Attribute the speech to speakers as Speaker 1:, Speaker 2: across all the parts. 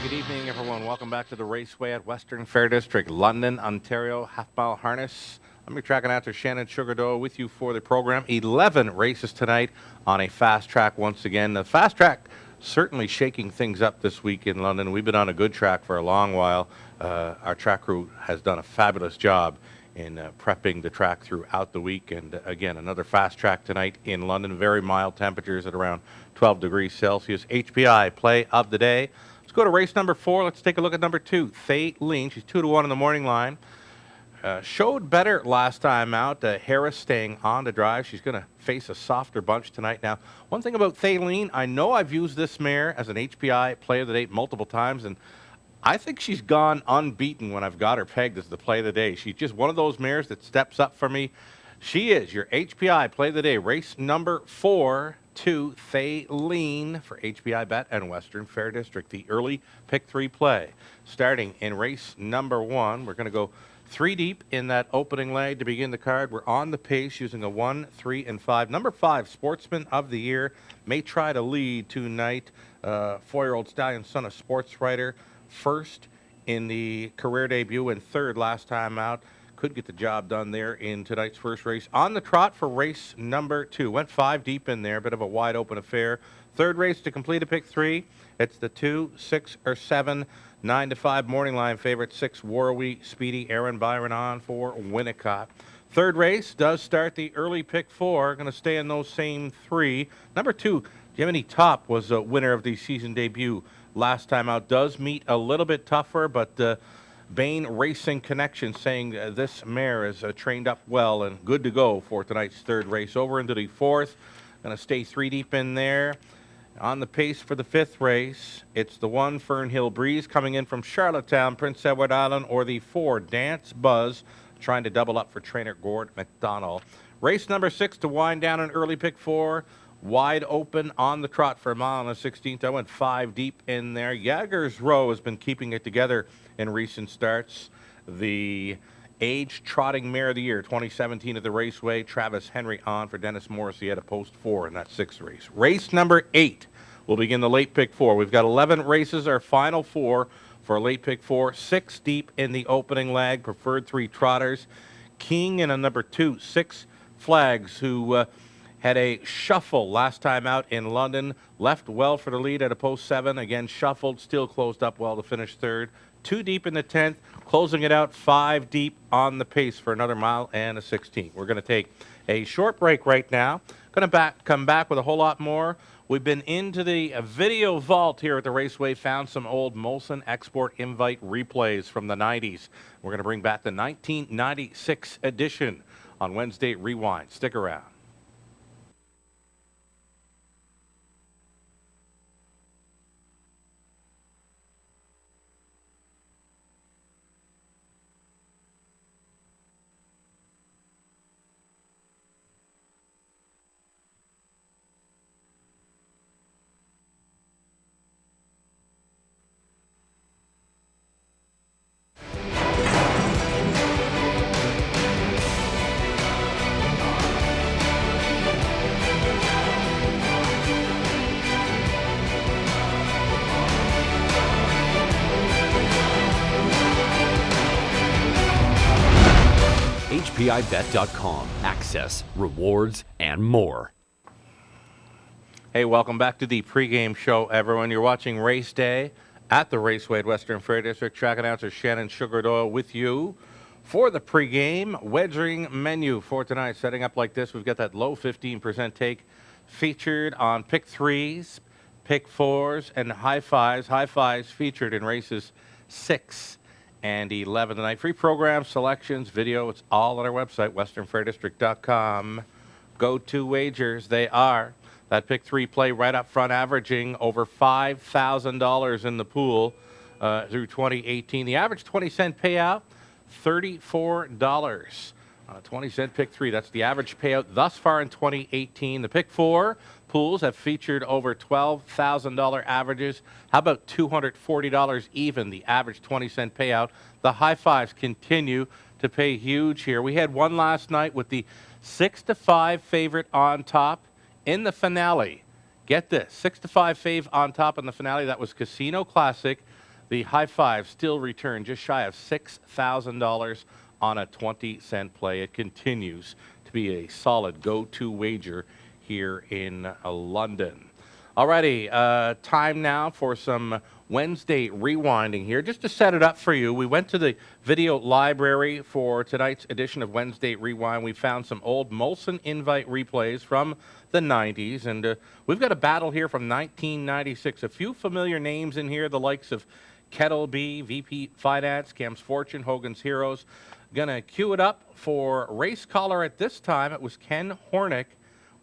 Speaker 1: Good evening, everyone. Welcome back to the Raceway at Western Fair District, London, Ontario, half-mile harness. I'm your track announcer, Shannon Doyle, with you for the program. 11 races tonight on a fast track once again. The fast track certainly shaking things up this week in London. We've been on a good track for a long while. Our track crew has done a fabulous job in prepping the track throughout the week. And again, another fast track tonight in London. Very mild temperatures at around 12 degrees Celsius. HPI play of the day. Let's go to race number 4. Let's take a look at number 2, Thay Lean. She's 2-1 in the morning line. Showed better last time out. Harris staying on to drive. She's going to face a softer bunch tonight. Now, one thing about Thay Lean, I know I've used this mare as an HPI play of the day multiple times, and I think she's gone unbeaten when I've got her pegged as the play of the day. She's just one of those mares that steps up for me. She is your HPI play of the day. Race number 4, 2, Thay Lean for HPI Bet and Western Fair District. The early pick 3 play. Starting in race number 1, we're going to go 3 deep in that opening leg to begin the card. We're on the pace using a 1, 3, and 5. Number 5, Sportsman of the Year, may try to lead tonight. 4-year-old stallion, son of sports writer. First in the career debut and third last time out. Could get the job done there in tonight's first race. On the trot for race number 2. Went 5 deep in there. Bit of a wide open affair. Third race to complete a pick 3. It's the 2, 6, or 7, 9 to 5 morning line favorite. 6, Warrawee Speedy, Aaron Byron on for Winnicott. Third race does start the early pick 4. Going to stay in those same 3. Number 2, Jiminy Top was a winner of the season debut last time out. Does meet a little bit tougher, but Bain Racing Connection saying this mare is trained up well and good to go for tonight's third race. Over into the 4th. Going to stay 3 deep in there. On the pace for the 5th race, it's the 1, Fernhill Breeze, coming in from Charlottetown, Prince Edward Island, or the 4, Dance Buzz, trying to double up for trainer Gord McDonald. Race number 6 to wind down an early pick 4. Wide open on the trot for a mile and a 16th. I went 5 deep in there. Jaggers Row has been keeping it together in recent starts. The age trotting mare of the year, 2017 at the Raceway. Travis Henry on for Dennis Morrissey at a post 4 in that 6th race. Race number 8 will begin the late pick 4. We've got 11 races, our final 4 for late pick 4. 6 deep in the opening leg. Preferred 3 trotters. King and a number 2, 6 Flags, who had a shuffle last time out in London. Left well for the lead at a post 7. Again, shuffled, still closed up well to finish 3rd. 2 deep in the 10th, closing it out 5 deep on the pace for another mile and a 16th. We're going to take a short break right now. Going to come back with a whole lot more. We've been into the video vault here at the Raceway, found some old Molson Export Invite replays from the 90s. We're going to bring back the 1996 edition on Wednesday Rewind. Stick around.
Speaker 2: HPIBet.com. Access, rewards, and more.
Speaker 1: Hey, welcome back to the pregame show, everyone. You're watching Race Day at the Raceway at Western Fair District. Track announcer Shannon Doyle with you for the pregame wedging menu for tonight. Setting up like this, we've got that low 15% take featured on pick 3s, pick 4s, and high 5s. High 5s featured in races 6 and 11 tonight. Free program, selections, video. It's all on our website, westernfairdistrict.com. Go to wagers. They are that pick 3 play right up front, averaging over $5,000 in the pool through 2018. The average 20-cent payout, $34. 20-cent pick 3. That's the average payout thus far in 2018. The pick 4 pools have featured over $12,000 averages. How about $240 even, the average 20-cent payout? The high 5s continue to pay huge here. We had one last night with the 6-5 favorite on top in the finale. Get this, 6-5 fave on top in the finale. That was Casino Classic. The high five still returned just shy of $6,000 on a 20-cent play. It continues to be a solid go-to wager here in London. Alrighty, time now for some Wednesday rewinding here. Just to set it up for you, we went to the video library for tonight's edition of Wednesday Rewind. We found some old Molson Invite replays from the 90s, and we've got a battle here from 1996. A few familiar names in here, the likes of Kettle B, VP Finance, Cam's Fortune, Hogan's Heroes. Gonna cue it up for race caller at this time. It was Ken Hornick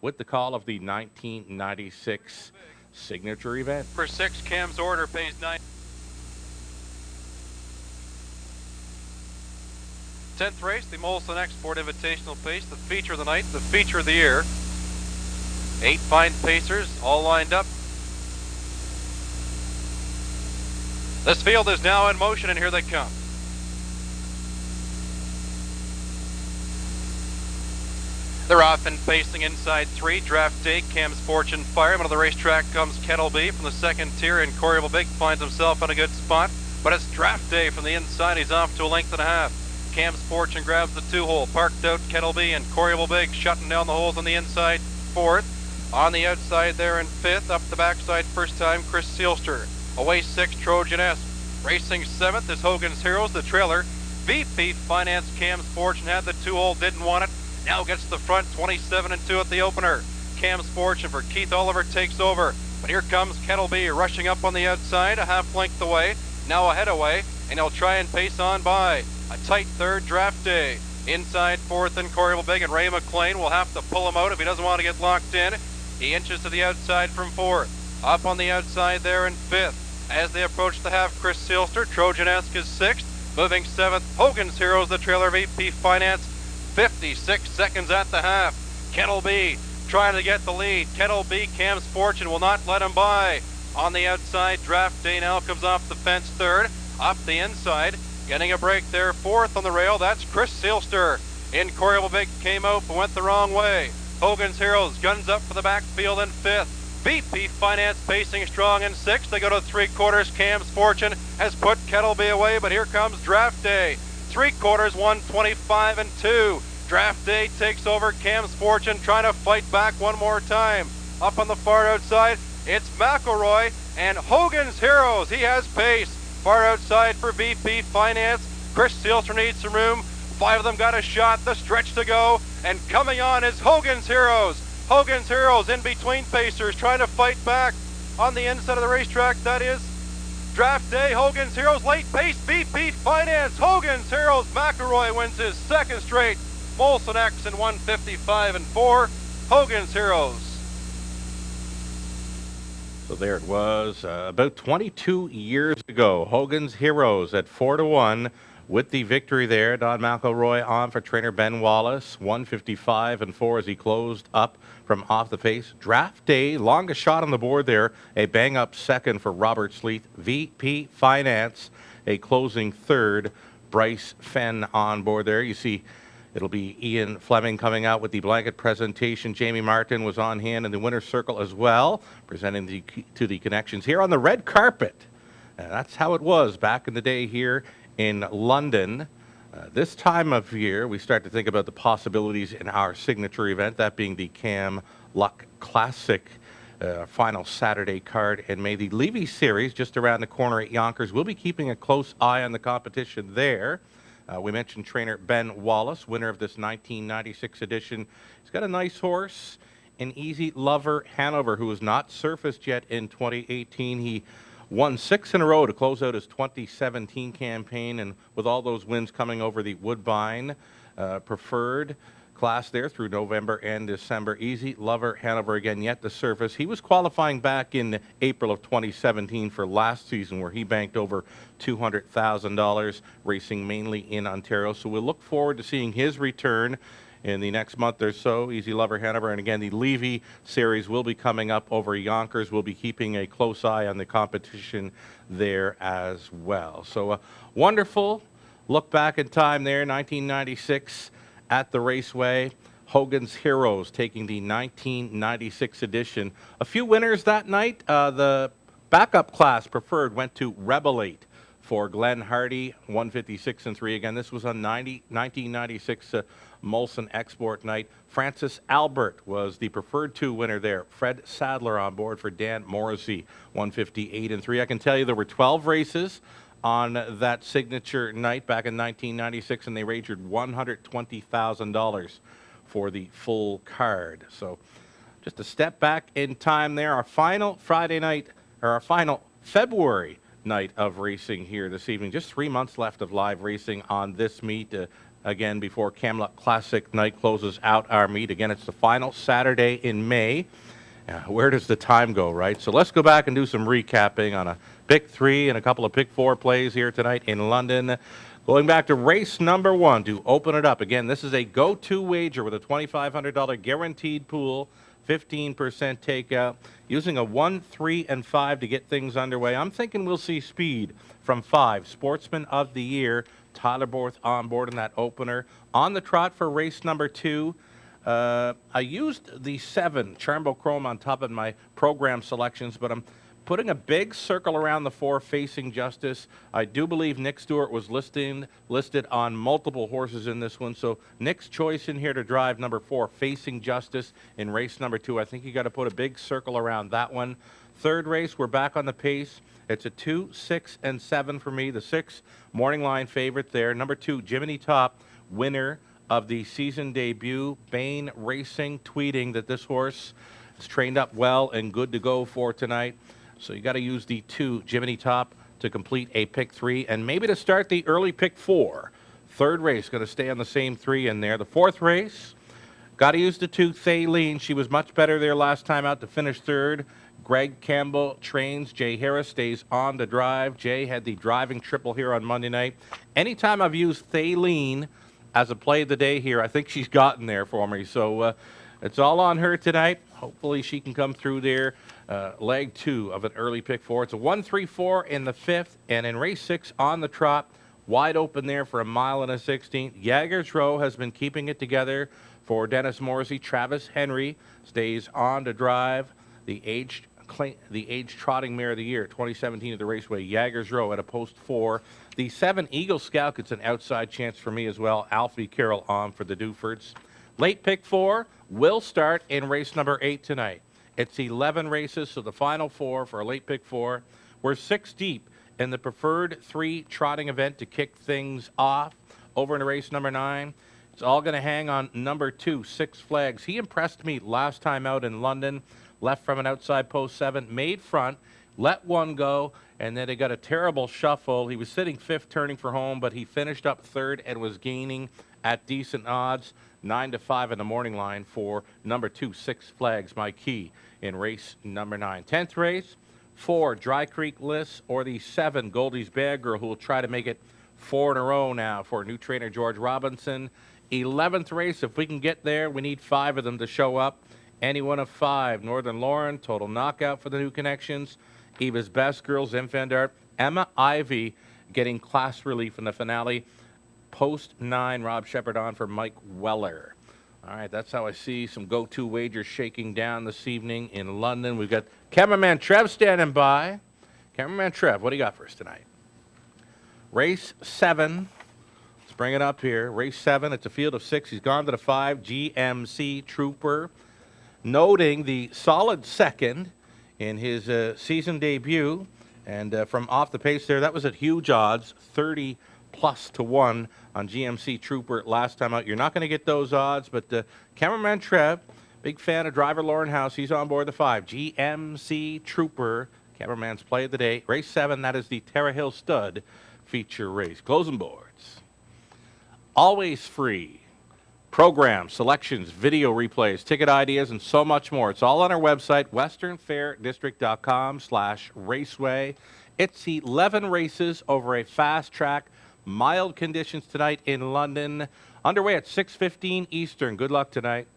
Speaker 1: with the call of the 1996 signature event.
Speaker 3: Number 6, Cam's order pays 9. 10th race, the Molson Export Invitational Pace, the feature of the night, the feature of the year. 8 fine pacers, all lined up. This field is now in motion, and here they come. They're off and pacing inside 3. Draft Day, Cam's Fortune Fire. Out of the racetrack comes Kettle B from the second tier, and Corey Big finds himself on a good spot. But it's Draft Day from the inside. He's off to a length and a half. Cam's Fortune grabs the 2-hole. Parked out Kettle B, and Corey Big shutting down the holes on the inside 4th. On the outside there in 5th. Up the backside first time, Chris Sealster. Away 6, Trojan-esque. Racing 7th is Hogan's Heroes, the trailer. VP Finance, Cam's Fortune had the 2-hole, didn't want it. Now gets the front, 27-2 at the opener. Cam's Fortune for Keith Oliver takes over. But here comes Kettle B rushing up on the outside, a half length away. Now a head away, and he'll try and pace on by. A tight third, Draft Day. Inside 4th and Corey Big, and Ray McLean will have to pull him out if he doesn't want to get locked in. He inches to the outside from 4th. Up on the outside there in 5th. As they approach the half, Chris Sealster, Trojan-esque is 6th. Moving 7th, Hogan's Heroes, the trailer, VP Finance. 56 seconds at the half. Kettle B trying to get the lead. Kettle B, Cam's Fortune will not let him by. On the outside, Draft Day now comes off the fence 3rd. Up the inside, getting a break there 4th on the rail. That's Chris Sealster. In Corey Big came out but went the wrong way. Hogan's Heroes guns up for the backfield in 5th. VP Finance pacing strong in 6th. They go to 3/4. Cam's Fortune has put Kettle B away, but here comes Draft Day. 3/4, 125-2. Draft Day takes over. Cam's Fortune trying to fight back one more time. Up on the far outside, it's McElroy and Hogan's Heroes. He has pace. Far outside for VP Finance. Chris Sealster needs some room. 5 of them got a shot. The stretch to go. And coming on is Hogan's Heroes. Hogan's Heroes in between pacers trying to fight back. On the inside of the racetrack, that is Draft Day, Hogan's Heroes, late pace, VP Finance, Hogan's Heroes. McElroy wins his 2nd straight. Molson X in 155-4. Hogan's Heroes.
Speaker 1: So there it was, about 22 years ago. Hogan's Heroes at 4-1 with the victory there. Don McElroy on for trainer Ben Wallace, 155-4 as he closed up from off the pace. Draft Day, longest shot on the board there. A bang-up 2nd for Robert Sleeth. VP Finance, a closing 3rd. Bryce Fenn on board there. You see, it'll be Ian Fleming coming out with the blanket presentation. Jamie Martin was on hand in the winner's circle as well, presenting to the connections here on the red carpet. And that's how it was back in the day here in London. This time of year, we start to think about the possibilities in our signature event, that being the Cam Luck Classic final Saturday card in May. The Levy Series just around the corner at Yonkers. We'll be keeping a close eye on the competition there. We mentioned trainer Ben Wallace, winner of this 1996 edition. He's got a nice horse, an Easy Lover Hanover, who has not surfaced yet in 2018. He won 6 in a row to close out his 2017 campaign, and with all those wins coming over the Woodbine preferred class there through November and December. Easy Lover Hanover again yet to surface. He was qualifying back in April of 2017 for last season, where he banked over $200,000 racing mainly in Ontario. So we'll look forward to seeing his return in the next month or so. Easy Lover Hanover, and again the Levy Series will be coming up over Yonkers. We'll be keeping a close eye on the competition there as well. So a wonderful look back in time there, 1996 at the Raceway. Hogan's Heroes taking the 1996 edition. A few winners that night. The backup class preferred went to Rebelate. for Glenn Hardy, 156 and 3. Again, this was on 1996 Molson Export Night. Francis Albert was the preferred 2 winner there. Fred Sadler on board for Dan Morrissey, 158 and 3. I can tell you there were 12 races on that signature night back in 1996, and they wagered $120,000 for the full card. So just a step back in time there. Our final Friday night, or our final February night of racing here this evening. Just 3 months left of live racing on this meet. Again, before Camelot Classic night closes out our meet. Again, it's the final Saturday in May. Where does the time go, right? So let's go back and do some recapping on a pick 3 and a couple of pick 4 plays here tonight in London. Going back to race number 1 to open it up. Again, this is a go-to wager with a $2,500 guaranteed pool. 15% takeout, using a 1, 3, and 5 to get things underway. I'm thinking we'll see speed from 5. Sportsman of the Year, Tyler Borth on board in that opener. On the trot for race number 2, I used the 7, Charmbo Chrome, on top of my program selections, but I'm putting a big circle around the 4, Facing Justice. I do believe Nick Stewart was listed on multiple horses in this one, so Nick's choice in here to drive number 4, Facing Justice, in race number 2. I think you got to put a big circle around that one. Third race, we're back on the pace. It's a 2, 6, and 7 for me. The 6, Morning Line favorite there. Number 2, Jiminy Top, winner of the season debut. Bain Racing tweeting that this horse is trained up well and good to go for tonight. So you got to use the 2, Jiminy Top, to complete a pick 3, and maybe to start the early pick 4. Third race, going to stay on the same 3 in there. The fourth race, got to use the 2, Thaleen. She was much better there last time out to finish third. Greg Campbell trains. Jay Harris stays on to drive. Jay had the driving triple here on Monday night. Anytime I've used Thaleen as a play of the day here, I think she's gotten there for me. So it's all on her tonight. Hopefully she can come through there. Leg 2 of an early pick 4. It's a 1, 3, 4 in the 5th, and in race 6 on the trot, wide open there for a mile and a 16th. Jaggers Row has been keeping it together for Dennis Morrissey. Travis Henry stays on to drive the aged trotting mare of the year, 2017 at the Raceway, Jaggers Row at a post 4. The 7, Eagle Scout gets an outside chance for me as well. Alfie Carroll on for the Dufords. Late pick 4 will start in race number 8 tonight. It's 11 races, so the final 4 for a late pick 4. We're 6 deep in the preferred 3 trotting event to kick things off. Over into race number 9. It's all going to hang on number 2, Six Flags. He impressed me last time out in London. Left from an outside post 7, made front, let one go, and then he got a terrible shuffle. He was sitting 5th, turning for home, but he finished up 3rd and was gaining at decent odds. 9-5 in the morning line for number 2, Six Flags, my key in race number 9. 10th race, 4, Dry Creek Liss, or the 7, Goldie's Bad Girl, who will try to make it 4 in a row now for new trainer George Robinson. 11th race, if we can get there, we need 5 of them to show up. Any one of 5, Northern Lauren, total knockout for the new connections. Eva's Best Girls, Infandart. Emma Ivy getting class relief in the finale. Post 9, Rob Shepard on for Mike Weller. All right, that's how I see some go-to wagers shaking down this evening in London. We've got cameraman Trev standing by. Cameraman Trev, what do you got for us tonight? Race 7. Let's bring it up here. Race 7, it's a field of 6. He's gone to the 5, GMC Trooper. Noting the solid second in his season debut. And from off the pace there, that was at huge odds, 30+ to 1 on GMC Trooper last time out. You're not going to get those odds, but cameraman Trev, big fan of driver Lauren House. He's on board the 5, GMC Trooper, cameraman's play of the day. Race 7, that is the Terra Hill Stud feature race. Closing boards. Always free. Programs, selections, video replays, ticket ideas, and so much more. It's all on our website, westernfairdistrict.com/raceway. It's 11 races over a fast track. Mild conditions tonight in London. Underway at 6:15 Eastern. Good luck tonight.